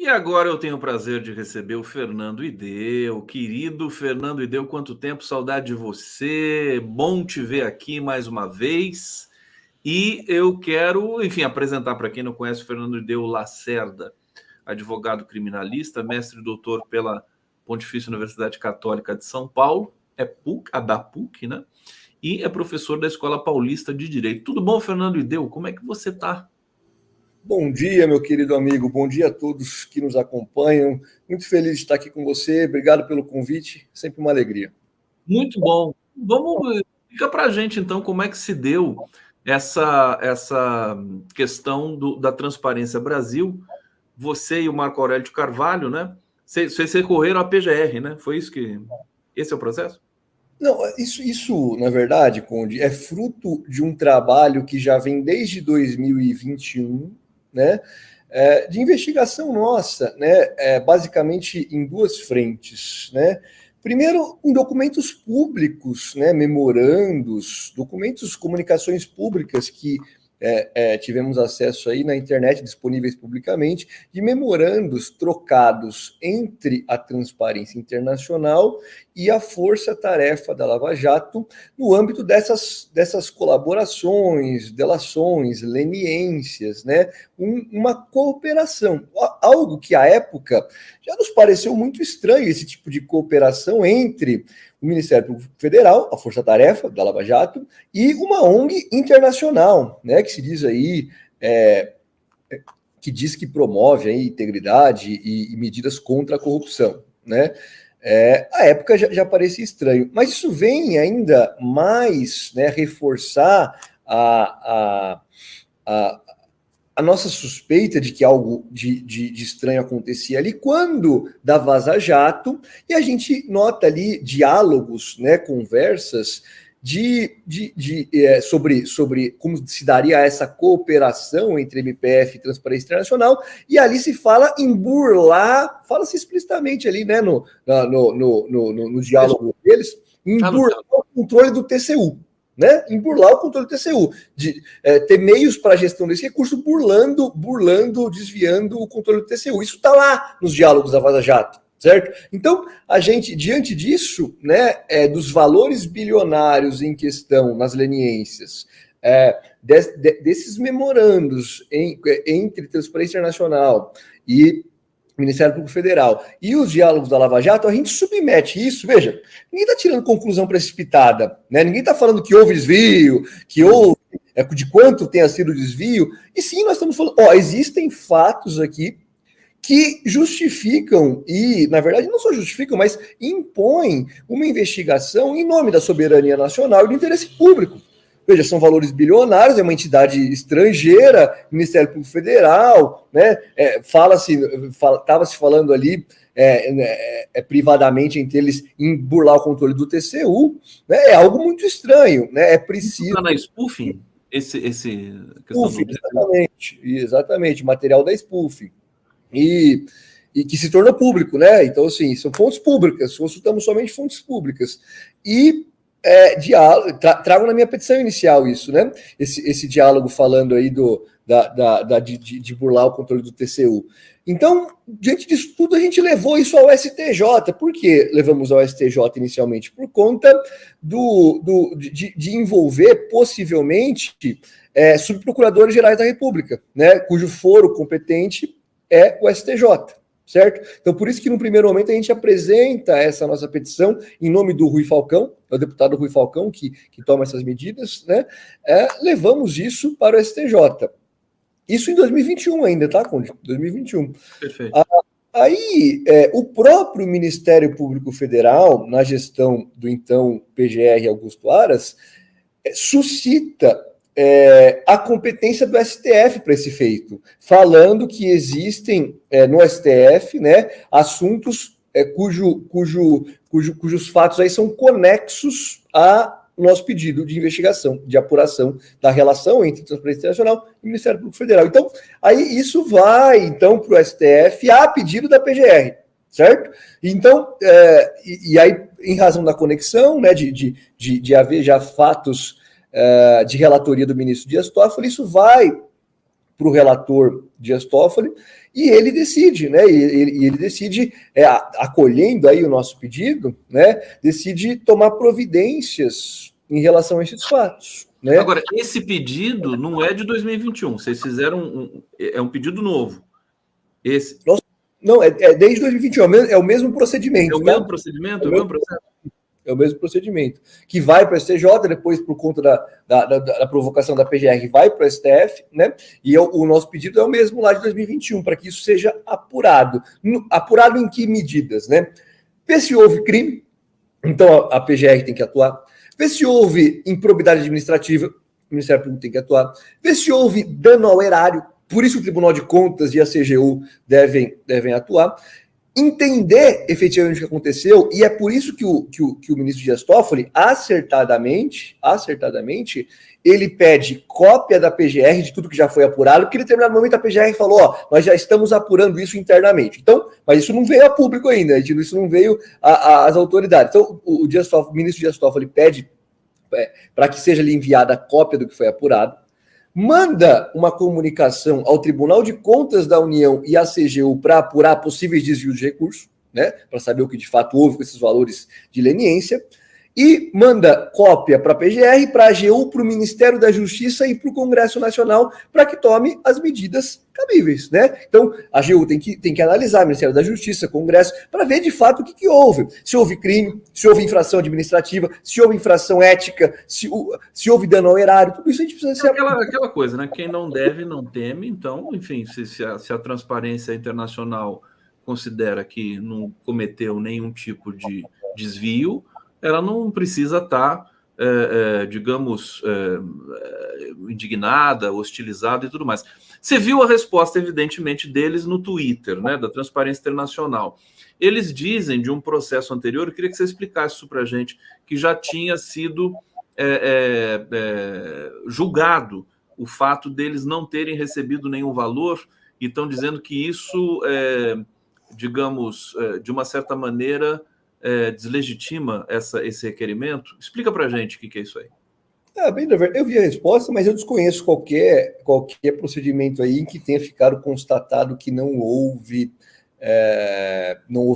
E agora eu tenho o prazer de receber o Fernando Ideu, querido Fernando Ideu, quanto tempo, saudade de você, bom te ver aqui mais uma vez. E eu quero, enfim, apresentar para quem não conhece o Fernando Ideu Lacerda, advogado criminalista, mestre e doutor pela Pontifícia Universidade Católica de São Paulo, é PUC, a da PUC, né? E é professor da Escola Paulista de Direito. Tudo bom, Fernando Ideu? Como é que você está? Bom dia, meu querido amigo. Bom dia a todos que nos acompanham. Muito feliz de estar aqui com você. Obrigado pelo convite. Sempre uma alegria. Muito bom. Vamos, fica para a gente então como é que se deu essa questão da Transparência Brasil. Você e o Marco Aurélio de Carvalho, né? Vocês recorreram à PGR, né? Foi isso que. Esse é o processo? Não, isso, na verdade, Conde, é fruto de um trabalho que já vem desde 2021, né? De investigação nossa, né? Basicamente em duas frentes, né? Primeiro, em documentos públicos, né? Memorandos, documentos, comunicações públicas que tivemos acesso aí na internet, disponíveis publicamente, de memorandos trocados entre a Transparência Internacional e a Força-Tarefa da Lava Jato no âmbito dessas colaborações, delações, leniências, né? Uma cooperação, algo que à época já nos pareceu muito estranho, esse tipo de cooperação entre o Ministério Público Federal, a Força Tarefa da Lava Jato, e uma ONG internacional, né, que se diz aí, que diz que promove aí integridade e medidas contra a corrupção, né? À época já parecia estranho, mas isso vem ainda mais, né, reforçar a nossa suspeita de que algo de estranho acontecia ali quando da Vaza Jato, e a gente nota ali diálogos, né, conversas sobre como se daria essa cooperação entre MPF e Transparência Internacional, e ali se fala em burlar, fala-se explicitamente ali, né, no diálogo deles, em burlar o controle do TCU. Né, em burlar o controle do TCU, de ter meios para a gestão desse recurso, burlando, desviando o controle do TCU. Isso está lá nos diálogos da Vaza Jato, certo? Então, a gente, diante disso, né, dos valores bilionários em questão nas leniências, desses memorandos entre Transparência Internacional e Ministério Público Federal e os diálogos da Lava Jato, a gente submete isso, veja, ninguém está tirando conclusão precipitada, né? Ninguém está falando que houve desvio, que houve, de quanto tenha sido o desvio, e sim, nós estamos falando, existem fatos aqui que justificam, e na verdade não só justificam, mas impõem uma investigação em nome da soberania nacional e do interesse público. Veja, são valores bilionários, é uma entidade estrangeira, Ministério Público Federal, né? Estava-se falando ali privadamente entre eles em burlar o controle do TCU, né? É algo muito estranho, né? É preciso. Está na spoofing? Esse questão spoofing, exatamente, material da spoofing. E que se tornou público, né? Então, assim, são fontes públicas, consultamos somente fontes públicas. E trago na minha petição inicial isso, né? Esse diálogo falando aí de burlar o controle do TCU. Então, diante disso tudo, a gente levou isso ao STJ. Por que levamos ao STJ inicialmente? Por conta de envolver, possivelmente, subprocuradores gerais da República, né? Cujo foro competente é o STJ. Certo? Então, por isso que no primeiro momento a gente apresenta essa nossa petição em nome do Rui Falcão, é o deputado Rui Falcão que toma essas medidas, né? Levamos isso para o STJ. Isso em 2021 ainda, tá, Conde? 2021. Perfeito. Aí, o próprio Ministério Público Federal, na gestão do então PGR Augusto Aras, suscita a competência do STF para esse feito, falando que existem no STF, né, assuntos cujos fatos aí são conexos a nosso pedido de investigação, de apuração da relação entre Transparência Internacional e o Ministério Público Federal. Então, aí isso vai, então, para o STF a pedido da PGR, certo? Então, e aí, em razão da conexão, né, de haver já fatos de relatoria do ministro Dias Toffoli, isso vai para o relator Dias Toffoli, e ele decide, né? E ele decide, acolhendo aí o nosso pedido, né? Decide tomar providências em relação a esses fatos. Né? Agora, esse pedido não é de 2021, vocês fizeram é um pedido novo. Esse. Não, desde 2021, é o mesmo procedimento. É o mesmo procedimento? É o mesmo procedimento. Que vai para o STJ, depois, por conta da provocação da PGR, vai para o STF, né? E o nosso pedido é o mesmo lá de 2021, para que isso seja apurado. Apurado em que medidas, né? Vê se houve crime, então a PGR tem que atuar. Vê se houve improbidade administrativa, o Ministério Público tem que atuar. Vê se houve dano ao erário, por isso o Tribunal de Contas e a CGU devem atuar. Entender efetivamente o que aconteceu, e é por isso que o ministro Dias Toffoli, acertadamente, ele pede cópia da PGR de tudo que já foi apurado, porque em determinado momento a PGR falou, nós já estamos apurando isso internamente. Então, mas isso não veio a público ainda, isso não veio às autoridades. Então, o ministro Dias Toffoli pede para que seja lhe enviada a cópia do que foi apurado, manda uma comunicação ao Tribunal de Contas da União e à CGU para apurar possíveis desvios de recursos, né, para saber o que de fato houve com esses valores de leniência, e manda cópia para a PGR, para a AGU, para o Ministério da Justiça e para o Congresso Nacional para que tome as medidas cabíveis, né? Então, a AGU tem que analisar, o Ministério da Justiça, Congresso, para ver de fato o que houve. Se houve crime, se houve infração administrativa, se houve infração ética, se houve dano ao erário, tudo isso a gente precisa... Aquela coisa, né? Quem não deve, não teme. Então, enfim, se a transparência internacional considera que não cometeu nenhum tipo de desvio, ela não precisa estar, digamos, indignada, hostilizada e tudo mais. Você viu a resposta, evidentemente, deles no Twitter, né, da Transparência Internacional. Eles dizem de um processo anterior, eu queria que você explicasse isso para a gente, que já tinha sido julgado o fato deles não terem recebido nenhum valor, e estão dizendo que isso, digamos, de uma certa maneira... deslegitima esse requerimento? Explica para a gente o que é isso aí. Bem, eu vi a resposta, mas eu desconheço qualquer procedimento aí em que tenha ficado constatado que não houve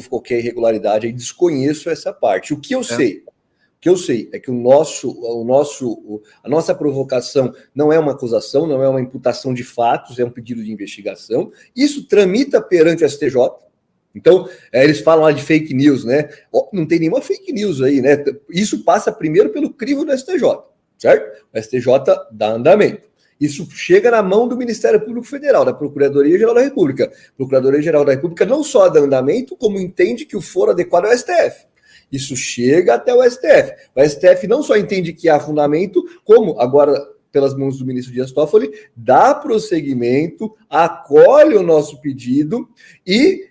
qualquer irregularidade. Aí desconheço essa parte. O que eu sei é que a nossa provocação não é uma acusação, não é uma imputação de fatos, é um pedido de investigação. Isso tramita perante o STJ. Então, eles falam lá de fake news, né? Não tem nenhuma fake news aí, né? Isso passa primeiro pelo crivo do STJ, certo? O STJ dá andamento. Isso chega na mão do Ministério Público Federal, da Procuradoria-Geral da República. A Procuradoria-Geral da República não só dá andamento, como entende que o foro adequado é o STF. Isso chega até o STF. O STF não só entende que há fundamento, como agora... pelas mãos do ministro Dias Toffoli, dá prosseguimento, acolhe o nosso pedido e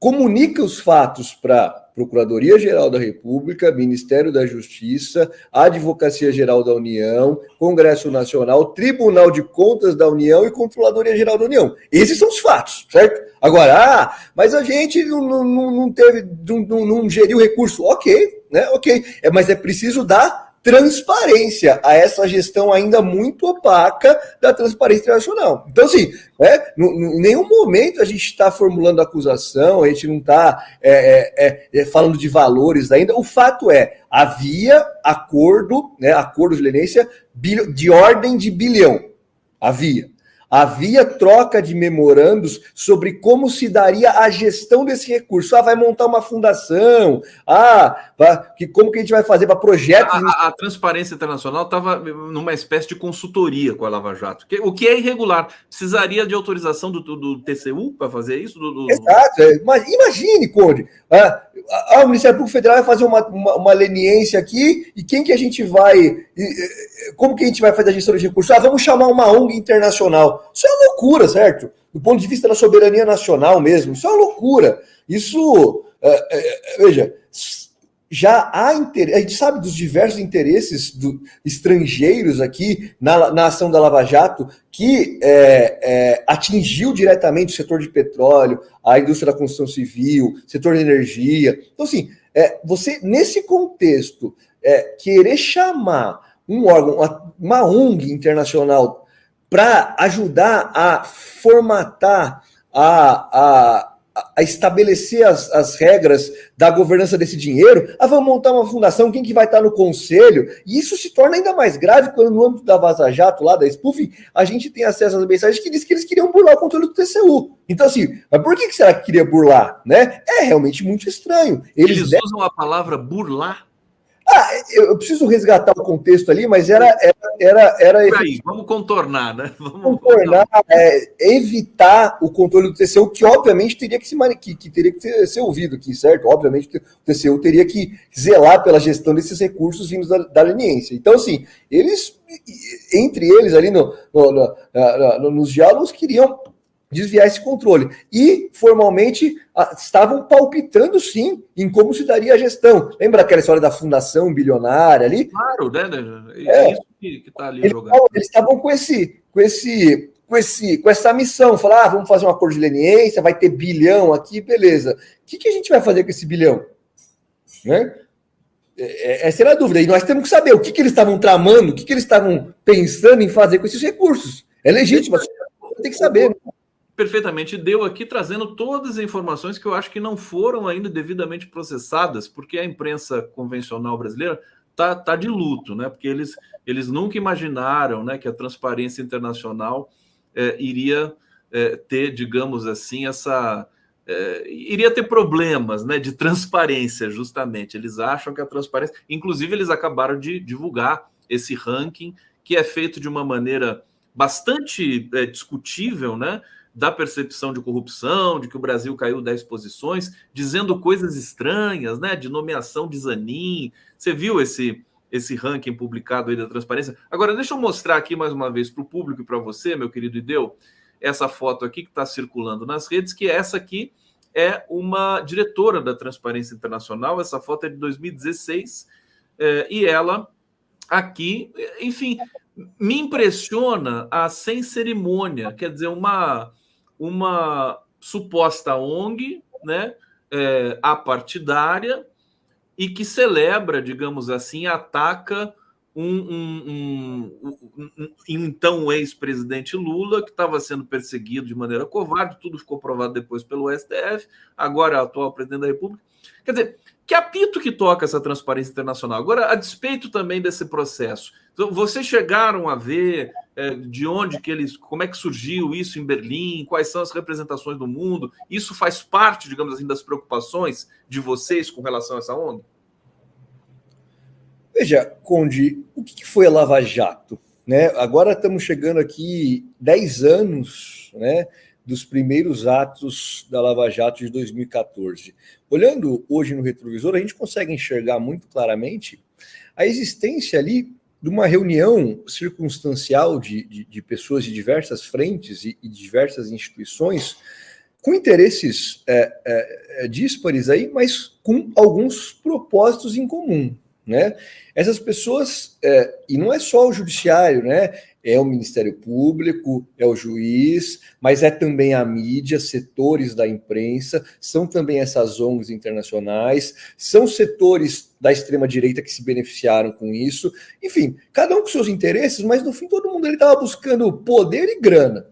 comunica os fatos para a Procuradoria-Geral da República, Ministério da Justiça, Advocacia-Geral da União, Congresso Nacional, Tribunal de Contas da União e Controladoria-Geral da União. Esses são os fatos, certo? Agora, mas a gente não geriu recurso. Ok, né? Ok. Mas é preciso dar transparência a essa gestão ainda muito opaca da Transparência Internacional. Então, assim, em nenhum momento a gente está formulando acusação, a gente não está falando de valores ainda. O fato havia acordo, né, acordo de leniência de ordem de bilhão. Havia troca de memorandos sobre como se daria a gestão desse recurso. Vai montar uma fundação. Como que a gente vai fazer para projetos... A Transparência Internacional estava numa espécie de consultoria com a Lava Jato. O que é irregular. Precisaria de autorização do TCU para fazer isso? Exato. Imagine, Conde. O Ministério Público Federal vai fazer uma leniência aqui, e quem que a gente vai... Como que a gente vai fazer a gestão de recursos? Vamos chamar uma ONG internacional. Isso é uma loucura, certo? Do ponto de vista da soberania nacional mesmo. Isso é uma loucura. Isso... veja... Já há interesse, a gente sabe dos diversos interesses estrangeiros aqui na ação da Lava Jato, que atingiu diretamente o setor de petróleo, a indústria da construção civil, setor de energia. Então, assim, você, nesse contexto, querer chamar um órgão, uma ONG internacional, para ajudar a formatar, a estabelecer as regras da governança desse dinheiro, vamos montar uma fundação, quem que vai estar no conselho? E isso se torna ainda mais grave quando no âmbito da Vaza Jato, lá da spoofing, a gente tem acesso às mensagens que diz que eles queriam burlar o controle do TCU. Então, assim, mas por que será que queria burlar? Né? É realmente muito estranho. Eles usam a palavra burlar? Eu preciso resgatar o contexto ali, mas era aí, vamos contornar, né? Vamos evitar o controle do TCU, que obviamente teria que ser ouvido aqui, certo? Obviamente que o TCU teria que zelar pela gestão desses recursos vindos da leniência. Então, assim, entre eles ali nos diálogos, queriam desviar esse controle. E, formalmente, estavam palpitando, sim, em como se daria a gestão. Lembra aquela história da fundação bilionária ali? Claro, né? É isso que está ali jogando. Eles estavam com essa missão, falar, vamos fazer um acordo de leniência, vai ter bilhão aqui, beleza. O que a gente vai fazer com esse bilhão? Né? Essa era a dúvida. E nós temos que saber o que eles estavam tramando, o que eles estavam pensando em fazer com esses recursos. É legítimo, você tem que saber. Perfeitamente, deu aqui trazendo todas as informações que eu acho que não foram ainda devidamente processadas, porque a imprensa convencional brasileira tá de luto, né? Porque eles nunca imaginaram, né, que a Transparência Internacional iria ter, digamos assim, iria ter problemas, né, de transparência, justamente. Eles acham que a transparência... Inclusive, eles acabaram de divulgar esse ranking, que é feito de uma maneira bastante discutível, né? Da percepção de corrupção, de que o Brasil caiu 10 posições, dizendo coisas estranhas, né? De nomeação de Zanin. Você viu esse ranking publicado aí da Transparência? Agora, deixa eu mostrar aqui mais uma vez para o público e para você, meu querido Ideu, essa foto aqui que está circulando nas redes, que essa aqui é uma diretora da Transparência Internacional. Essa foto é de 2016 e ela aqui, enfim, me impressiona a sem cerimônia, quer dizer, uma suposta ONG, né, apartidária, e que celebra, digamos assim, ataca então ex-presidente Lula, que estava sendo perseguido de maneira covarde, tudo ficou provado depois pelo STF, agora é o atual presidente da República. Quer dizer, que apito que toca essa Transparência Internacional? Agora, a despeito também desse processo, vocês chegaram a ver de onde como é que surgiu isso em Berlim, quais são as representações do mundo? Isso faz parte, digamos assim, das preocupações de vocês com relação a essa ONG? Veja, Conde, o que foi a Lava Jato? Né? Agora estamos chegando aqui 10 anos, né, dos primeiros atos da Lava Jato de 2014. Olhando hoje no retrovisor, a gente consegue enxergar muito claramente a existência ali de uma reunião circunstancial de pessoas de diversas frentes e diversas instituições com interesses díspares aí, mas com alguns propósitos em comum. Né? Essas pessoas, e não é só o judiciário, né? É o Ministério Público, é o juiz, mas é também a mídia, setores da imprensa, são também essas ONGs internacionais, são setores da extrema-direita que se beneficiaram com isso, enfim, cada um com seus interesses, mas no fim todo mundo estava buscando poder e grana,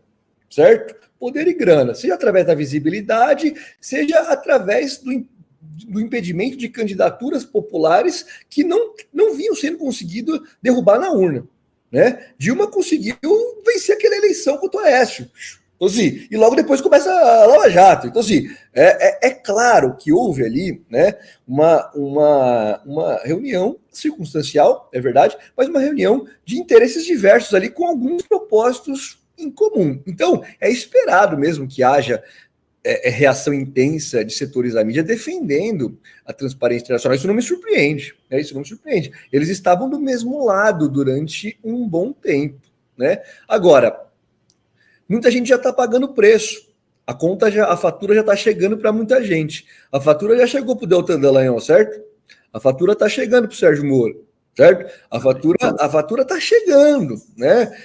certo? Poder e grana, seja através da visibilidade, seja através do impedimento de candidaturas populares que não vinham sendo conseguido derrubar na urna. Né? Dilma conseguiu vencer aquela eleição contra o Aécio. Então, assim, e logo depois começa a Lava Jato. Então, assim, é claro que houve ali, né, uma reunião circunstancial, é verdade, mas uma reunião de interesses diversos ali com alguns propósitos em comum. Então, é esperado mesmo que haja reação intensa de setores da mídia defendendo a transparência internacional. Isso não me surpreende. Né? Isso não me surpreende. Eles estavam do mesmo lado durante um bom tempo. Né? Agora, muita gente já está pagando o preço. A fatura já está chegando para muita gente. A fatura já chegou para o Deltan Dallagnol, certo? A fatura está chegando para o Sérgio Moro, certo? A fatura está chegando, né?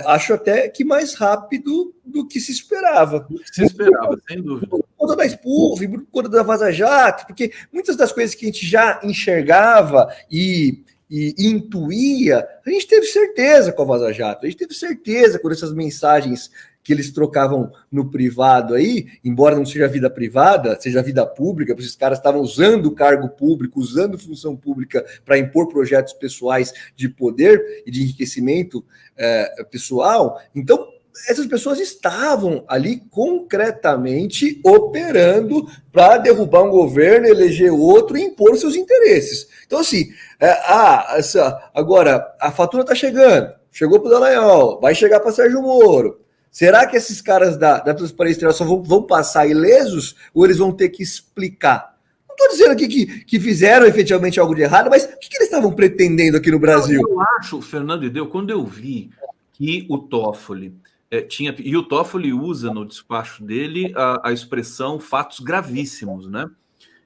Acho até que mais rápido do que se esperava. Sem dúvida. Por conta da spoofing, por conta da Vaza Jato, porque muitas das coisas que a gente já enxergava e e intuía, a gente teve certeza com a Vaza Jato, a gente teve certeza quando essas mensagens que eles trocavam no privado aí, embora não seja vida privada, seja vida pública, porque esses caras estavam usando o cargo público, usando função pública para impor projetos pessoais de poder e de enriquecimento pessoal. Então, essas pessoas estavam ali concretamente operando para derrubar um governo, eleger outro e impor seus interesses. Então, assim, agora a fatura está chegando, chegou para o Dallagnol, vai chegar para Sérgio Moro. Será que esses caras da Transparência só vão passar ilesos ou eles vão ter que explicar? Não estou dizendo aqui que fizeram efetivamente algo de errado, mas o que eles estavam pretendendo aqui no Brasil? Eu acho, Fernando Ideu, quando eu vi que o Toffoli tinha... E o Toffoli usa no despacho dele a expressão fatos gravíssimos, né?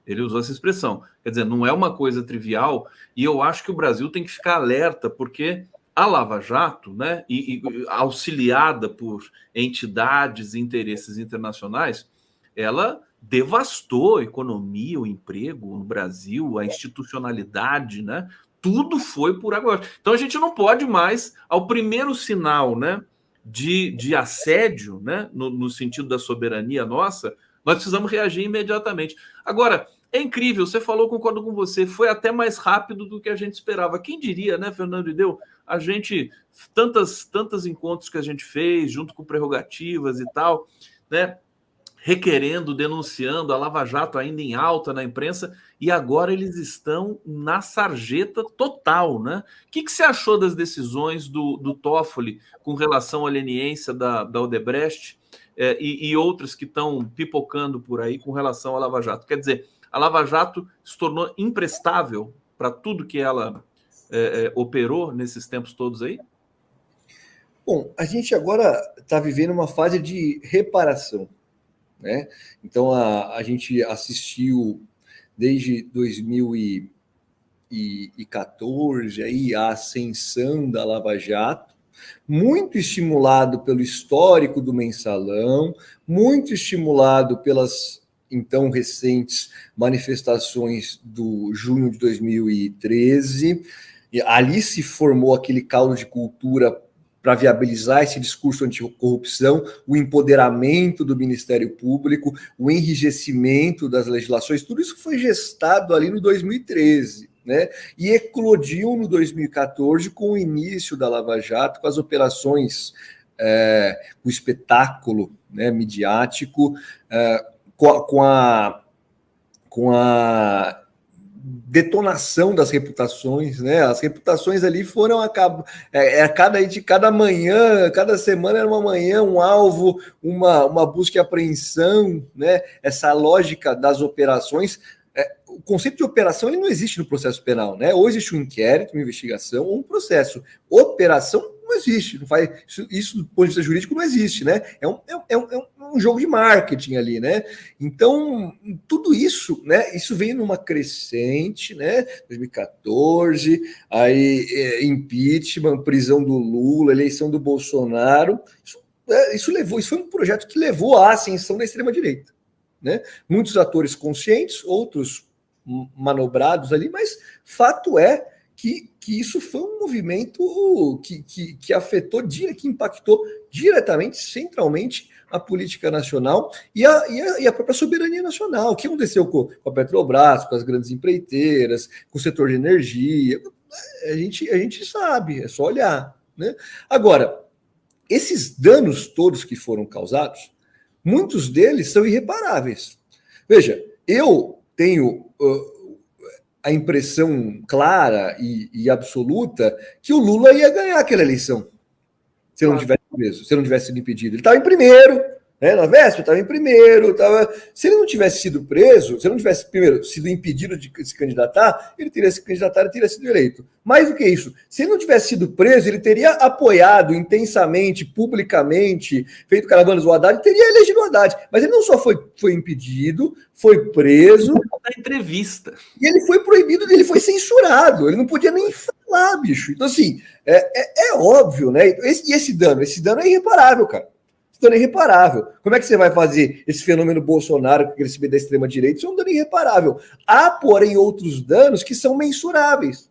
Ele usou essa expressão. Quer dizer, não é uma coisa trivial, e eu acho que o Brasil tem que ficar alerta, porque a Lava Jato, né, e auxiliada por entidades e interesses internacionais, ela devastou a economia, o emprego no Brasil, a institucionalidade, né? Tudo foi por água. Então a gente não pode mais, ao primeiro sinal, né, de assédio, né, no sentido da soberania nossa, nós precisamos reagir imediatamente. Agora, é incrível, você falou, concordo com você, foi até mais rápido do que a gente esperava. Quem diria, né, Fernando Ideu? A gente, tantos encontros que a gente fez, junto com prerrogativas e tal, né, requerendo, denunciando, a Lava Jato ainda em alta na imprensa, e agora eles estão na sarjeta total, né? O que você achou das decisões do Toffoli com relação à leniência da Odebrecht e outras que estão pipocando por aí com relação à Lava Jato? Quer dizer, a Lava Jato se tornou imprestável para tudo que ela operou nesses tempos todos aí? Bom, a gente agora está vivendo uma fase de reparação, né? Então a gente assistiu desde 2014 aí a ascensão da Lava Jato, muito estimulado pelo histórico do mensalão, muito estimulado pelas então recentes manifestações do junho de 2013. E ali se formou aquele caldo de cultura para viabilizar esse discurso anticorrupção, o empoderamento do Ministério Público, o enrijecimento das legislações, tudo isso foi gestado ali no 2013, né? E eclodiu no 2014 com o início da Lava Jato, com as operações, o espetáculo, né, midiático, com a detonação das reputações, né? As reputações ali foram cada manhã, cada semana era uma manhã, um alvo, uma busca e apreensão, né? Essa lógica das operações. O conceito de operação ele não existe no processo penal, né? Ou existe um inquérito, uma investigação, ou um processo. Operação não existe, não faz isso do ponto de vista jurídico não existe, né? É um jogo de marketing ali, né? Então, tudo isso, né? Isso veio numa crescente, né? 2014, aí impeachment, prisão do Lula, eleição do Bolsonaro. Isso foi um projeto que levou à ascensão da extrema-direita, né? Muitos atores conscientes, outros manobrados ali, mas fato é que isso foi um movimento que afetou, que impactou diretamente, centralmente, a política nacional e a própria soberania nacional. O que aconteceu com a Petrobras, com as grandes empreiteiras, com o setor de energia, a gente sabe, é só olhar, né? Agora, esses danos todos que foram causados, muitos deles são irreparáveis. Veja, eu tenho a impressão clara e absoluta que o Lula ia ganhar aquela eleição se ele não tivesse preso, se ele não tivesse sido impedido. Ele estava em primeiro, né? Na véspera estava em primeiro. Se ele não tivesse sido preso, se ele não tivesse, primeiro, sido impedido de se candidatar, ele teria se candidatado e teria sido eleito. Mais do que isso, se ele não tivesse sido preso, ele teria apoiado intensamente, publicamente, feito caravanas do Haddad, e teria elegido o Haddad. Mas ele não só foi impedido, foi preso. Na entrevista. E ele foi proibido, ele foi censurado, ele não podia nem falar, bicho. Então, assim, é óbvio, né? Esse dano é irreparável, cara. Esse dano é irreparável. Como é que você vai fazer esse fenômeno Bolsonaro com o crescimento da extrema-direita? Isso é um dano irreparável. Há, porém, outros danos que são mensuráveis.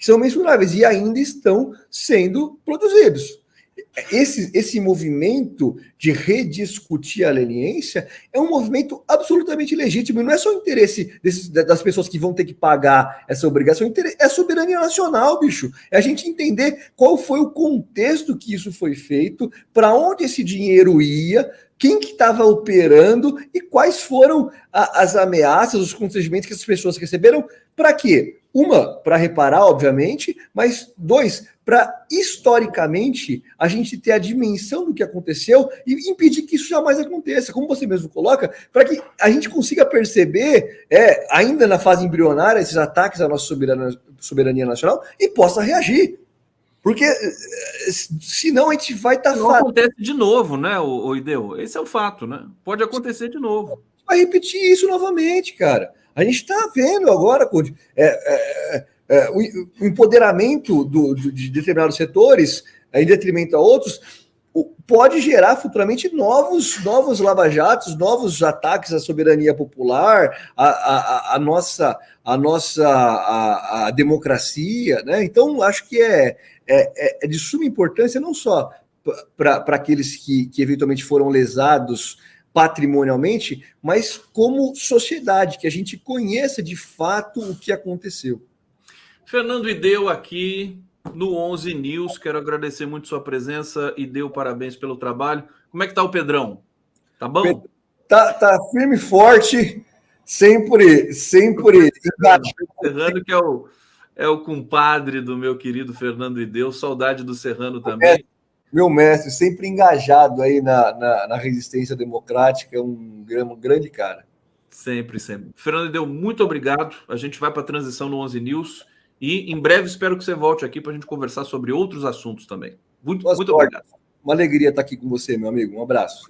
que são mensuráveis e ainda estão sendo produzidos. Esse movimento de rediscutir a leniência é um movimento absolutamente legítimo, e não é só o interesse das pessoas que vão ter que pagar essa obrigação, é soberania nacional, bicho. É a gente entender qual foi o contexto que isso foi feito, para onde esse dinheiro ia, quem que estava operando e quais foram as ameaças, os constrangimentos que as pessoas receberam. Para quê? Uma, para reparar, obviamente, mas dois, para historicamente a gente ter a dimensão do que aconteceu e impedir que isso jamais aconteça, como você mesmo coloca, para que a gente consiga perceber, ainda na fase embrionária, esses ataques à nossa soberania nacional e possa reagir. Porque senão a gente vai estar... Não acontece de novo, né, o Ideu? Esse é o fato, né? Pode acontecer de novo. Vai repetir isso novamente, cara. A gente está vendo agora, Code, o empoderamento de determinados setores em detrimento a outros pode gerar futuramente novos lava-jatos, novos ataques à soberania popular, à nossa democracia, né? Então, acho que é de suma importância não só para aqueles que eventualmente foram lesados patrimonialmente, mas como sociedade, que a gente conheça de fato o que aconteceu. Fernando Ideu aqui no 11 News, quero agradecer muito sua presença e deu parabéns pelo trabalho. Como é que tá o Pedrão? Tá bom? Tá firme e forte, sempre Serrano, que é o compadre do meu querido Fernando Ideu, saudade do Serrano também. Meu mestre, sempre engajado aí na resistência democrática, um grande cara. Sempre. Fernando Ideu, muito obrigado. A gente vai para a transição no 11 News e em breve espero que você volte aqui para a gente conversar sobre outros assuntos também. Muito obrigado. Uma alegria estar aqui com você, meu amigo. Um abraço.